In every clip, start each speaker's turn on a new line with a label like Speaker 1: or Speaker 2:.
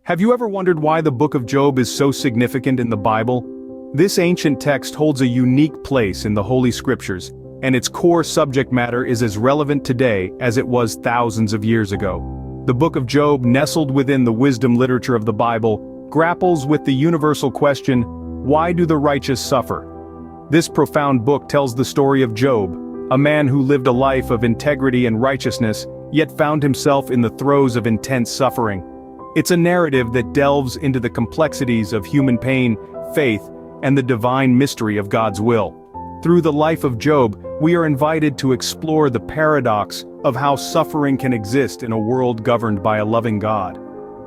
Speaker 1: Have you ever wondered why the book of Job is so significant in the Bible? This ancient text holds a unique place in the Holy Scriptures, and its core subject matter is as relevant today as it was thousands of years ago. The book of Job, nestled within the wisdom literature of the Bible, grapples with the universal question, why do the righteous suffer? This profound book tells the story of Job, a man who lived a life of integrity and righteousness, yet found himself in the throes of intense suffering. It's a narrative that delves into the complexities of human pain, faith, and the divine mystery of God's will. Through the life of Job, we are invited to explore the paradox of how suffering can exist in a world governed by a loving God.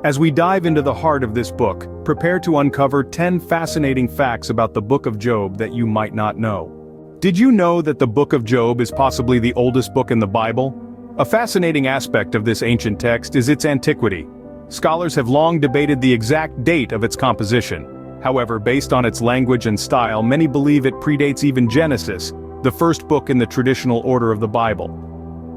Speaker 1: As we dive into the heart of this book, prepare to uncover 10 fascinating facts about the book of Job that you might not know. Did you know that the book of Job is possibly the oldest book in the Bible? A fascinating aspect of this ancient text is its antiquity. Scholars have long debated the exact date of its composition. However, based on its language and style, many believe it predates even Genesis, the first book in the traditional order of the Bible.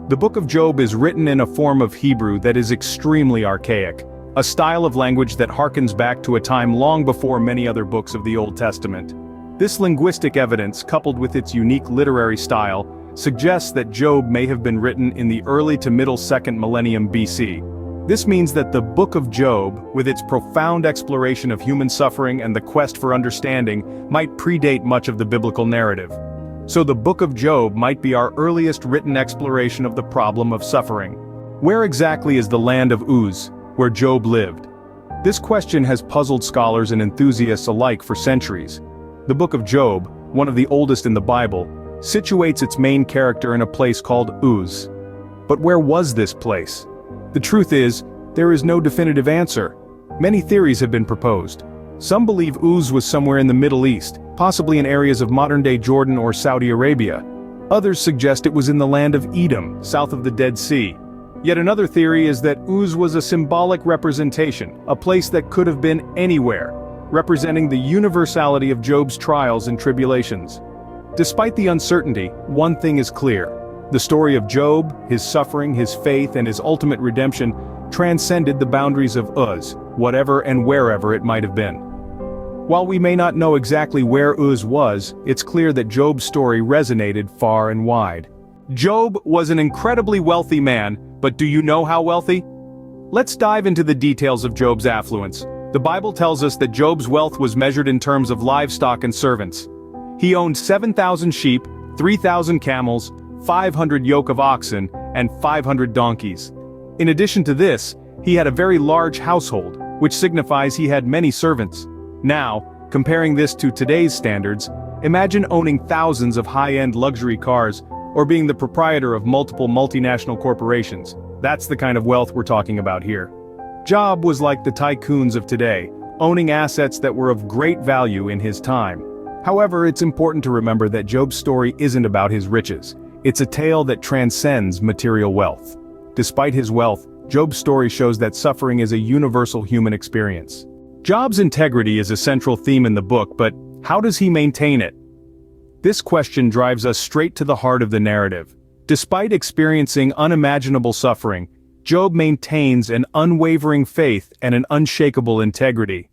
Speaker 1: The book of Job is written in a form of Hebrew that is extremely archaic, a style of language that harkens back to a time long before many other books of the Old Testament. This linguistic evidence, coupled with its unique literary style, suggests that Job may have been written in the early to middle 2nd millennium BC. This means that the book of Job, with its profound exploration of human suffering and the quest for understanding, might predate much of the biblical narrative. So the book of Job might be our earliest written exploration of the problem of suffering. Where exactly is the land of Uz, where Job lived? This question has puzzled scholars and enthusiasts alike for centuries. The book of Job, one of the oldest in the Bible, situates its main character in a place called Uz. But where was this place? The truth is, there is no definitive answer. Many theories have been proposed. Some believe Uz was somewhere in the Middle East, possibly in areas of modern-day Jordan or Saudi Arabia. Others suggest it was in the land of Edom, south of the Dead Sea. Yet another theory is that Uz was a symbolic representation, a place that could have been anywhere, representing the universality of Job's trials and tribulations. Despite the uncertainty, one thing is clear. The story of Job, his suffering, his faith, and his ultimate redemption transcended the boundaries of Uz, whatever and wherever it might have been. While we may not know exactly where Uz was, it's clear that Job's story resonated far and wide. Job was an incredibly wealthy man, but do you know how wealthy? Let's dive into the details of Job's affluence. The Bible tells us that Job's wealth was measured in terms of livestock and servants. He owned 7,000 sheep, 3,000 camels, 500 yoke of oxen, and 500 donkeys. In addition to this, he had a very large household, which signifies he had many servants. Now, comparing this to today's standards, imagine owning thousands of high-end luxury cars, or being the proprietor of multiple multinational corporations. That's the kind of wealth we're talking about here. Job was like the tycoons of today, owning assets that were of great value in his time. However, it's important to remember that Job's story isn't about his riches. It's a tale that transcends material wealth. Despite his wealth, Job's story shows that suffering is a universal human experience. Job's integrity is a central theme in the book, but how does he maintain it? This question drives us straight to the heart of the narrative. Despite experiencing unimaginable suffering, Job maintains an unwavering faith and an unshakable integrity.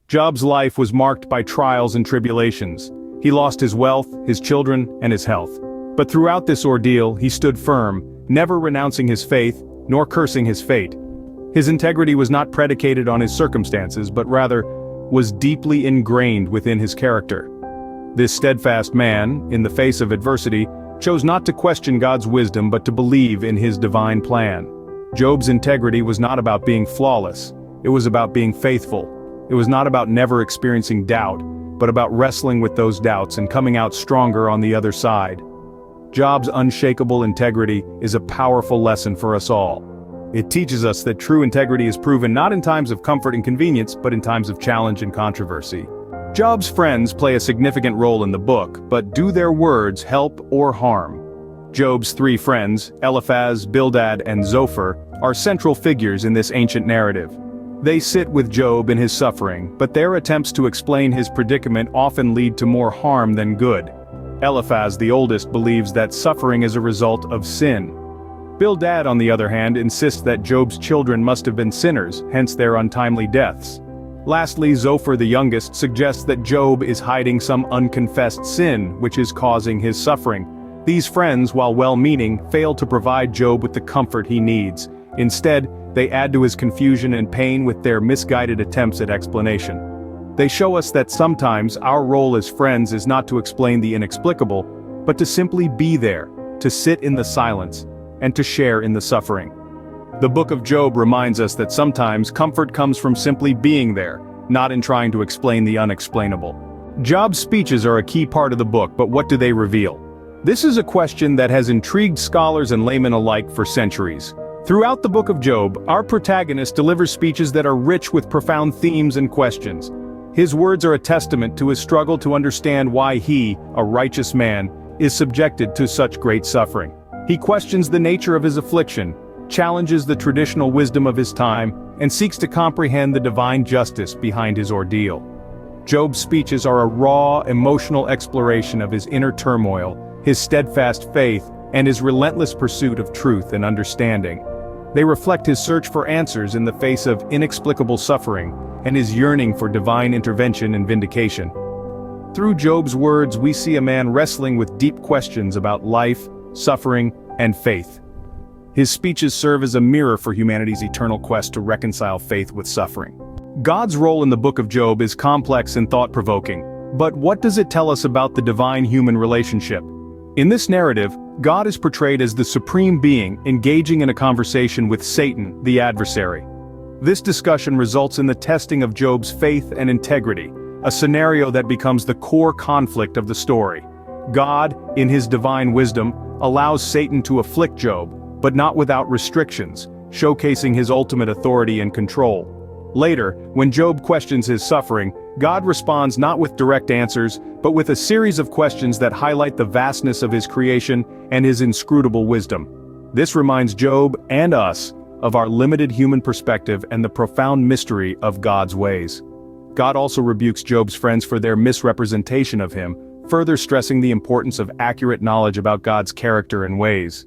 Speaker 1: Job's life was marked by trials and tribulations. He lost his wealth, his children, and his health. But throughout this ordeal, he stood firm, never renouncing his faith, nor cursing his fate. His integrity was not predicated on his circumstances, but rather was deeply ingrained within his character. This steadfast man, in the face of adversity, chose not to question God's wisdom but to believe in his divine plan. Job's integrity was not about being flawless, it was about being faithful. It was not about never experiencing doubt, but about wrestling with those doubts and coming out stronger on the other side. Job's unshakable integrity is a powerful lesson for us all. It teaches us that true integrity is proven not in times of comfort and convenience, but in times of challenge and controversy. Job's friends play a significant role in the book, but do their words help or harm? Job's three friends, Eliphaz, Bildad, and Zophar, are central figures in this ancient narrative. They sit with Job in his suffering, but their attempts to explain his predicament often lead to more harm than good. Eliphaz, the oldest, believes that suffering is a result of sin. Bildad, on the other hand, insists that Job's children must have been sinners, hence their untimely deaths. Lastly, Zophar the youngest suggests that Job is hiding some unconfessed sin, which is causing his suffering. These friends, while well-meaning, fail to provide Job with the comfort he needs. Instead, they add to his confusion and pain with their misguided attempts at explanation. They show us that sometimes our role as friends is not to explain the inexplicable, but to simply be there, to sit in the silence, and to share in the suffering. The book of Job reminds us that sometimes comfort comes from simply being there, not in trying to explain the unexplainable. Job's speeches are a key part of the book, but what do they reveal? This is a question that has intrigued scholars and laymen alike for centuries. Throughout the book of Job, our protagonist delivers speeches that are rich with profound themes and questions. His words are a testament to his struggle to understand why he, a righteous man, is subjected to such great suffering. He questions the nature of his affliction, challenges the traditional wisdom of his time, and seeks to comprehend the divine justice behind his ordeal. Job's speeches are a raw, emotional exploration of his inner turmoil, his steadfast faith, and his relentless pursuit of truth and understanding. They reflect his search for answers in the face of inexplicable suffering, and his yearning for divine intervention and vindication. Through Job's words, we see a man wrestling with deep questions about life, suffering, and faith. His speeches serve as a mirror for humanity's eternal quest to reconcile faith with suffering. God's role in the book of Job is complex and thought-provoking, but what does it tell us about the divine-human relationship? In this narrative, God is portrayed as the supreme being engaging in a conversation with Satan, the adversary. This discussion results in the testing of Job's faith and integrity, a scenario that becomes the core conflict of the story. God, in his divine wisdom, allows Satan to afflict Job, but not without restrictions, showcasing his ultimate authority and control. Later, when Job questions his suffering, God responds not with direct answers, but with a series of questions that highlight the vastness of his creation and his inscrutable wisdom. This reminds Job and us of our limited human perspective and the profound mystery of God's ways. God also rebukes Job's friends for their misrepresentation of him, further stressing the importance of accurate knowledge about God's character and ways.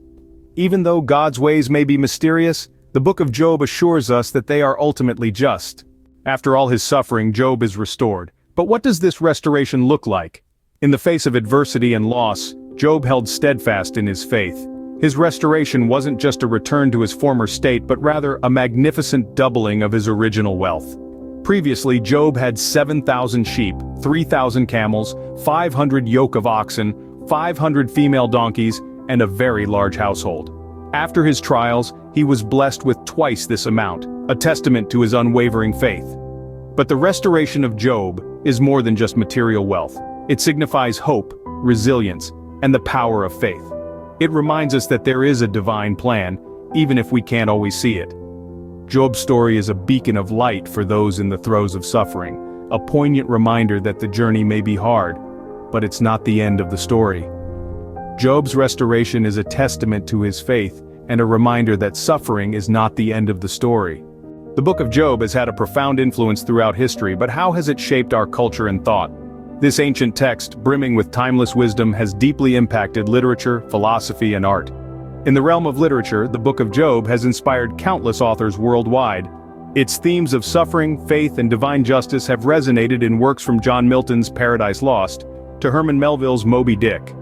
Speaker 1: Even though God's ways may be mysterious, the book of Job assures us that they are ultimately just. After all his suffering, Job is restored. But what does this restoration look like? In the face of adversity and loss, Job held steadfast in his faith. His restoration wasn't just a return to his former state, but rather a magnificent doubling of his original wealth. Previously, Job had 7,000 sheep, 3,000 camels, 500 yoke of oxen, 500 female donkeys, and a very large household. After his trials, he was blessed with twice this amount, a testament to his unwavering faith. But the restoration of Job is more than just material wealth. It signifies hope, resilience, and the power of faith. It reminds us that there is a divine plan, even if we can't always see it. Job's story is a beacon of light for those in the throes of suffering, a poignant reminder that the journey may be hard, but it's not the end of the story. Job's restoration is a testament to his faith, and a reminder that suffering is not the end of the story. The book of Job has had a profound influence throughout history, but how has it shaped our culture and thought? This ancient text, brimming with timeless wisdom, has deeply impacted literature, philosophy, and art. In the realm of literature, the book of Job has inspired countless authors worldwide. Its themes of suffering, faith, and divine justice have resonated in works from John Milton's Paradise Lost to Herman Melville's Moby Dick.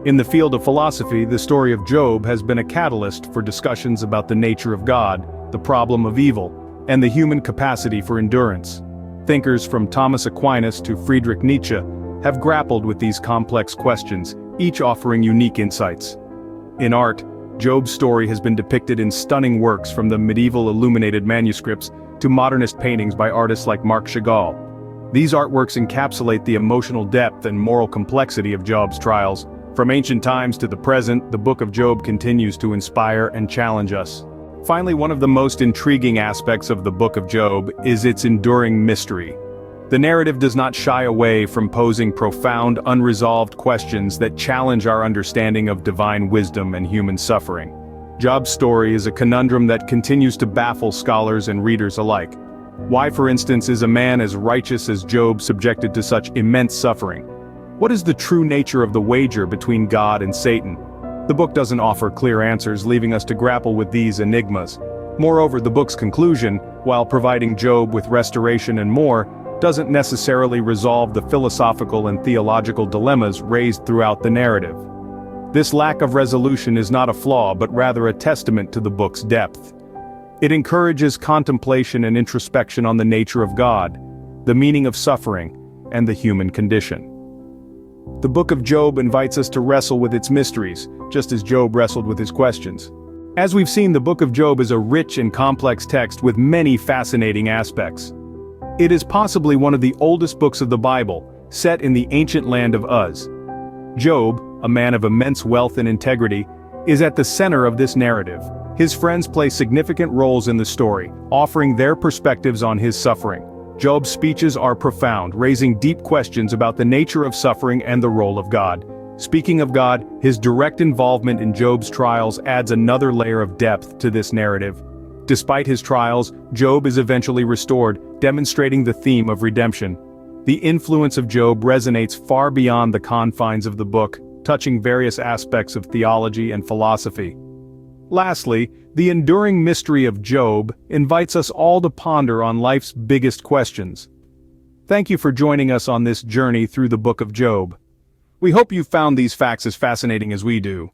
Speaker 1: In the field of philosophy, the story of Job has been a catalyst for discussions about the nature of God, the problem of evil, and the human capacity for endurance. Thinkers from Thomas Aquinas to Friedrich Nietzsche have grappled with these complex questions, each offering unique insights. In art, Job's story has been depicted in stunning works from the medieval illuminated manuscripts to modernist paintings by artists like Marc Chagall. These artworks encapsulate the emotional depth and moral complexity of Job's trials. From ancient times to the present, the book of Job continues to inspire and challenge us. Finally, one of the most intriguing aspects of the book of Job is its enduring mystery. The narrative does not shy away from posing profound, unresolved questions that challenge our understanding of divine wisdom and human suffering. Job's story is a conundrum that continues to baffle scholars and readers alike. Why, for instance, is a man as righteous as Job subjected to such immense suffering? What is the true nature of the wager between God and Satan? The book doesn't offer clear answers, leaving us to grapple with these enigmas. Moreover, the book's conclusion, while providing Job with restoration and more, doesn't necessarily resolve the philosophical and theological dilemmas raised throughout the narrative. This lack of resolution is not a flaw but rather a testament to the book's depth. It encourages contemplation and introspection on the nature of God, the meaning of suffering, and the human condition. The Book of Job invites us to wrestle with its mysteries, just as Job wrestled with his questions. As we've seen, the Book of Job is a rich and complex text with many fascinating aspects. It is possibly one of the oldest books of the Bible, set in the ancient land of Uz. Job, a man of immense wealth and integrity, is at the center of this narrative. His friends play significant roles in the story, offering their perspectives on his suffering. Job's speeches are profound, raising deep questions about the nature of suffering and the role of God. Speaking of God, his direct involvement in Job's trials adds another layer of depth to this narrative. Despite his trials, Job is eventually restored, demonstrating the theme of redemption. The influence of Job resonates far beyond the confines of the book, touching various aspects of theology and philosophy. Lastly, the enduring mystery of Job invites us all to ponder on life's biggest questions. Thank you for joining us on this journey through the Book of Job. We hope you found these facts as fascinating as we do.